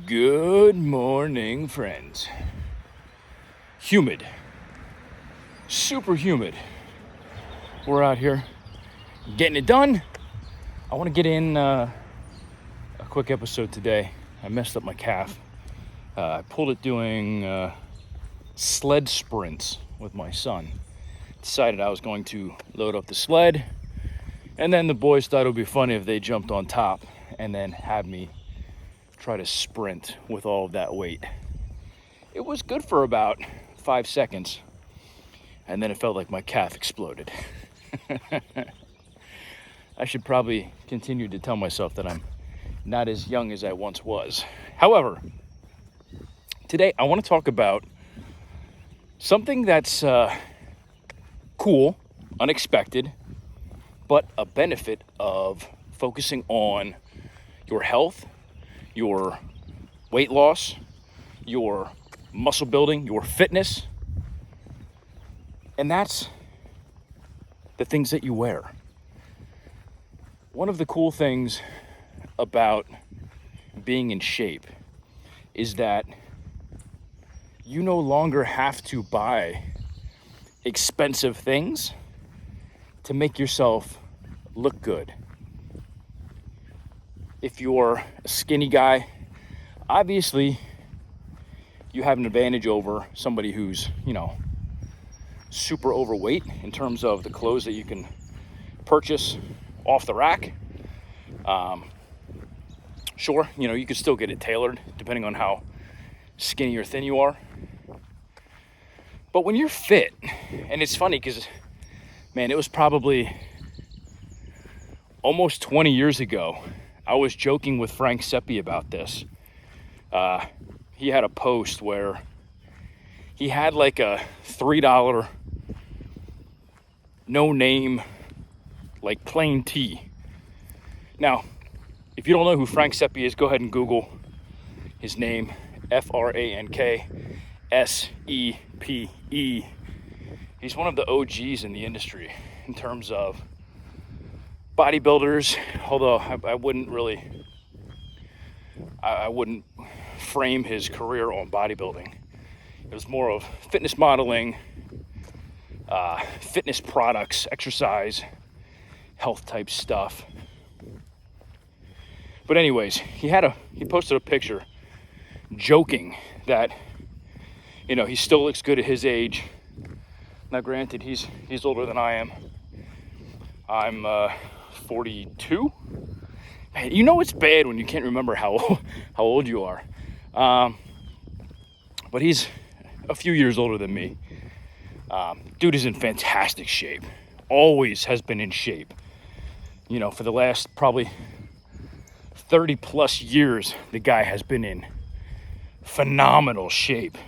Good morning, friends. Humid. Super humid. We're out here getting it done. I want to get in a quick episode today. I messed up my calf. I pulled it doing sled sprints with my son. Decided I was going to load up the sled, and then the boys thought it would be funny if they jumped on top and then had me try to sprint with all of that weight. It was good for about 5 seconds, and then it felt like my calf exploded. I should probably continue to tell myself that I'm not as young as I once was. However, today I want to talk about something that's cool, unexpected, but a benefit of focusing on your health, your weight loss, your muscle building, your fitness, and that's the things that you wear. One of the cool things about being in shape is that you no longer have to buy expensive things to make yourself look good. If you're a skinny guy, obviously you have an advantage over somebody who's, super overweight in terms of the clothes that you can purchase off the rack. Sure, you can still get it tailored depending on how skinny or thin you are. But when you're fit, and it's funny because, man, it was probably almost 20 years ago, I was joking with Frank Seppi about this. He had a post where he had like a $3 no name, like plain tee. Now, if you don't know who Frank Seppi is, go ahead and Google his name, FrankSepe. He's one of the OGs in the industry in terms of bodybuilders, although I wouldn't frame his career on bodybuilding. It was more of fitness modeling, fitness products, exercise, health type stuff. But anyways, he posted a picture joking that, he still looks good at his age. Now granted, he's older than I am. I'm 42. Man, it's bad when you can't remember how old you are. But he's a few years older than me. Dude is in fantastic shape. Always has been in shape. For the last probably 30 plus years, the guy has been in phenomenal shape.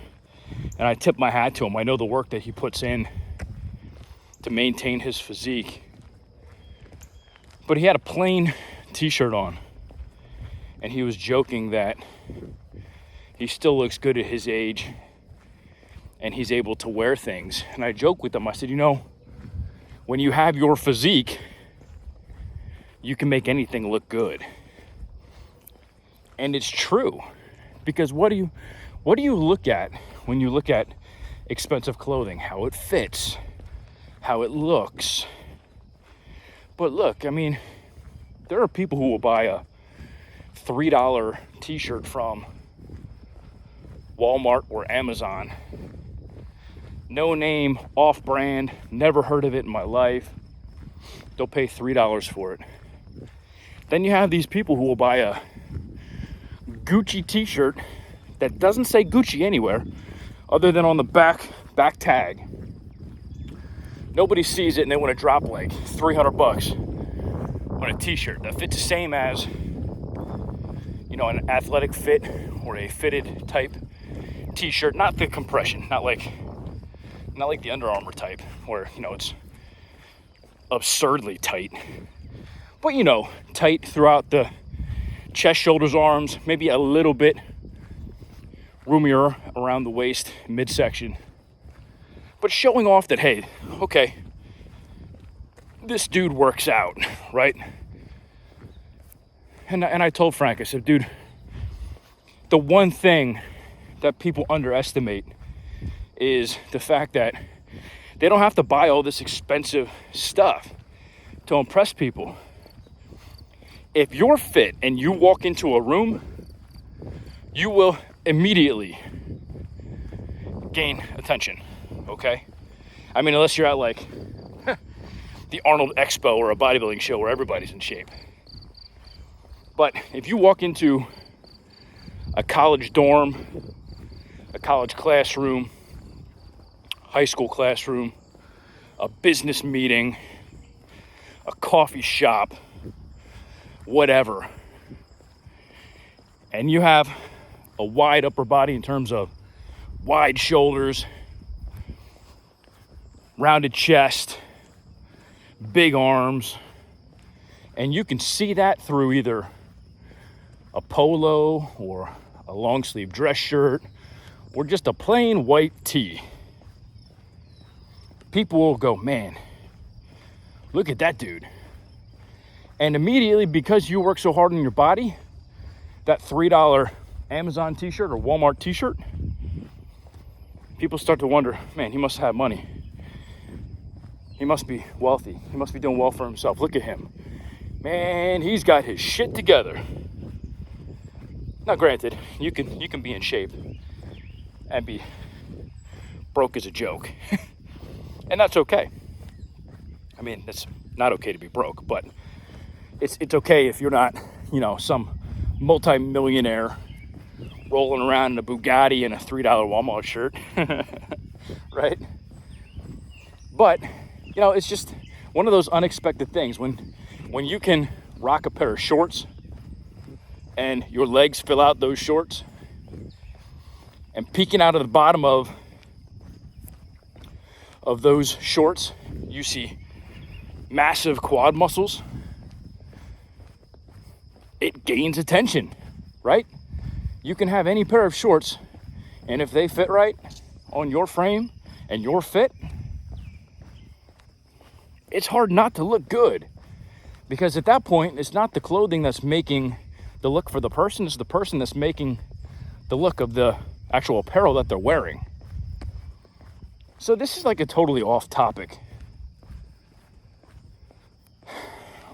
And I tip my hat to him. I know the work that he puts in to maintain his physique. But he had a plain t-shirt on, and he was joking that he still looks good at his age and he's able to wear things. And I joke with him, I said, when you have your physique, you can make anything look good. And it's true, because what do you look at when you look at expensive clothing? How it fits, how it looks. But look, there are people who will buy a $3 t-shirt from Walmart or Amazon. No name, off-brand, never heard of it in my life. They'll pay $3 for it. Then you have these people who will buy a Gucci t-shirt that doesn't say Gucci anywhere other than on the back tag. Nobody sees it and they want to drop like $300 on a t-shirt that fits the same as, an athletic fit or a fitted type t-shirt. Not the compression, not like the Under Armour type where, it's absurdly tight. But, tight throughout the chest, shoulders, arms, maybe a little bit roomier around the waist, midsection. But showing off that, hey, okay, this dude works out, right? And I told Frank, I said, dude, the one thing that people underestimate is the fact that they don't have to buy all this expensive stuff to impress people. If you're fit and you walk into a room, you will immediately gain attention, okay? I mean, unless you're at like the Arnold Expo or a bodybuilding show where everybody's in shape. But if you walk into a college dorm, a college classroom, high school classroom, a business meeting, a coffee shop, whatever, and you have a wide upper body in terms of wide shoulders, rounded chest, big arms, and you can see that through either a polo or a long sleeve dress shirt or just a plain white tee. People will go, man, look at that dude. And immediately, because you work so hard on your body, that $3 Amazon t-shirt or Walmart t-shirt, people start to wonder, man, he must have money. He must be wealthy. He must be doing well for himself. Look at him. Man, he's got his shit together. Now, granted, you can be in shape and be broke as a joke. And that's okay. I mean, it's not okay to be broke, but it's okay if you're not, some multi-millionaire rolling around in a Bugatti and a $3 Walmart shirt, right? But, it's just one of those unexpected things when you can rock a pair of shorts and your legs fill out those shorts, and peeking out of the bottom of those shorts, you see massive quad muscles. It gains attention, right? You can have any pair of shorts, and if they fit right on your frame and you're fit, it's hard not to look good. Because at that point, it's not the clothing that's making the look for the person, it's the person that's making the look of the actual apparel that they're wearing. So this is like a totally off topic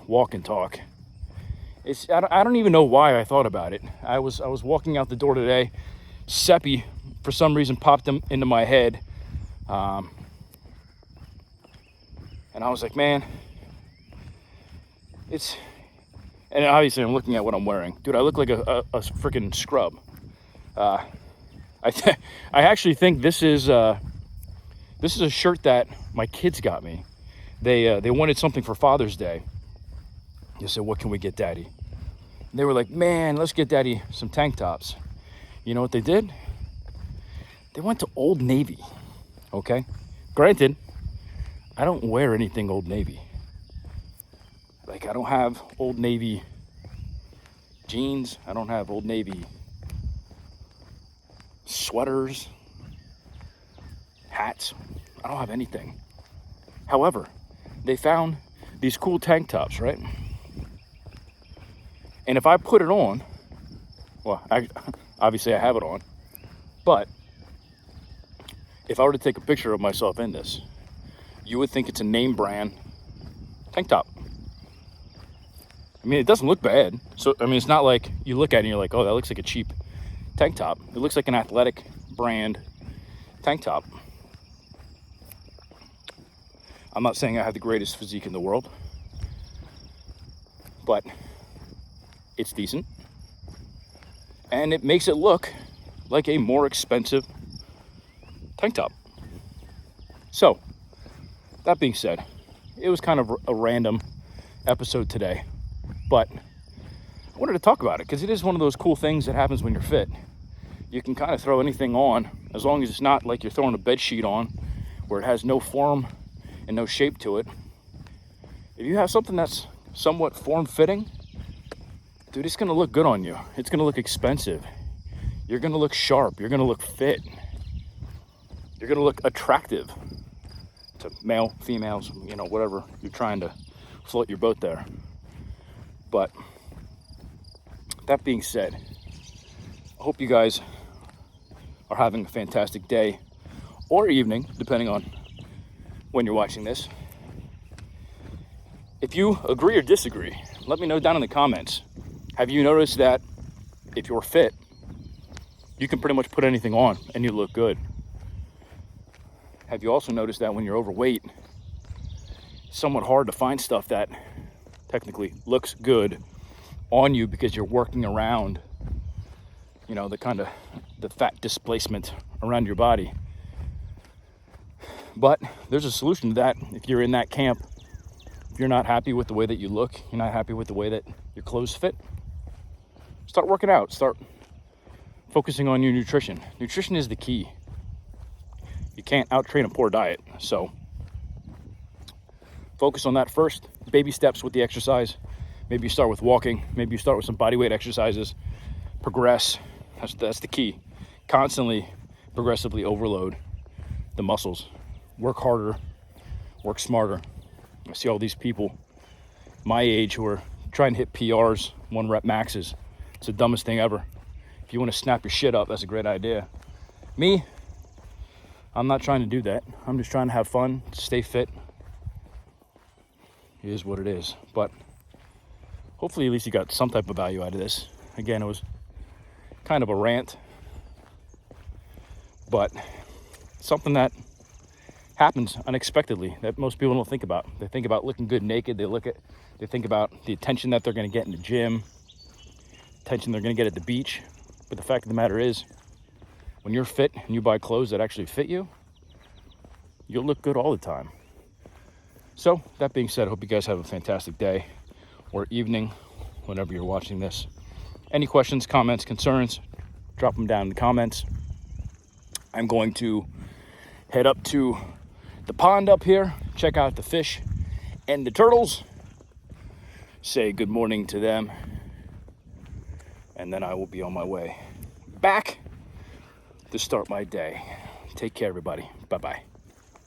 walk and talk. I don't even know why I thought about it. I was walking out the door today. Seppi, for some reason, popped into my head. And I was like, man, and obviously I'm looking at what I'm wearing. Dude, I look like a freaking scrub. I actually think this is a shirt that my kids got me. They wanted something for Father's Day. They said, what can we get Daddy? And they were like, man, let's get Daddy some tank tops. You know what they did? They went to Old Navy, okay? Granted, I don't wear anything Old Navy. Like, I don't have Old Navy jeans. I don't have Old Navy sweaters, hats. I don't have anything. However, they found these cool tank tops, right? And if I put it on, well, obviously I have it on, but if I were to take a picture of myself in this, you would think it's a name brand tank top. I mean, it doesn't look bad. So, I mean, it's not like you look at it and you're like, oh, that looks like a cheap tank top. It looks like an athletic brand tank top. I'm not saying I have the greatest physique in the world, but it's decent. And it makes it look like a more expensive tank top. So, that being said, it was kind of a random episode today, but I wanted to talk about it because it is one of those cool things that happens when you're fit. You can kind of throw anything on as long as it's not like you're throwing a bed sheet on where it has no form and no shape to it. If you have something that's somewhat form-fitting, dude, it's going to look good on you. It's going to look expensive. You're going to look sharp. You're going to look fit. You're going to look attractive to male, females, whatever you're trying to float your boat there. But that being said, I hope you guys are having a fantastic day or evening, depending on when you're watching this. If you agree or disagree, let me know down in the comments. Have you noticed that if you're fit, you can pretty much put anything on and you look good? Have you also noticed that when you're overweight, it's somewhat hard to find stuff that technically looks good on you because you're working around, the fat displacement around your body? But there's a solution to that. If you're in that camp, if you're not happy with the way that you look, you're not happy with the way that your clothes fit, start working out. Start focusing on your nutrition. Nutrition is the key. You can't out-train a poor diet. So focus on that first. Baby steps with the exercise. Maybe you start with walking. Maybe you start with some bodyweight exercises. Progress. That's the key. Constantly, progressively overload the muscles. Work harder. Work smarter. I see all these people my age who are trying to hit PRs, 1 rep maxes. It's the dumbest thing ever. If you want to snap your shit up, that's a great idea. Me, I'm not trying to do that. I'm just trying to have fun, stay fit. It is what it is. But hopefully at least you got some type of value out of this. Again, it was kind of a rant, but something that happens unexpectedly that most people don't think about. They think about looking good naked. They think about the attention that they're going to get in the gym, attention they're going to get at the beach. But the fact of the matter is, when you're fit and you buy clothes that actually fit you, you'll look good all the time. So that being said, I hope you guys have a fantastic day or evening whenever you're watching this. Any questions, comments, concerns, drop them down in the comments. I'm going to head up to the pond up here, check out the fish and the turtles, say good morning to them, and then I will be on my way back to start my day. Take care, everybody. Bye-bye.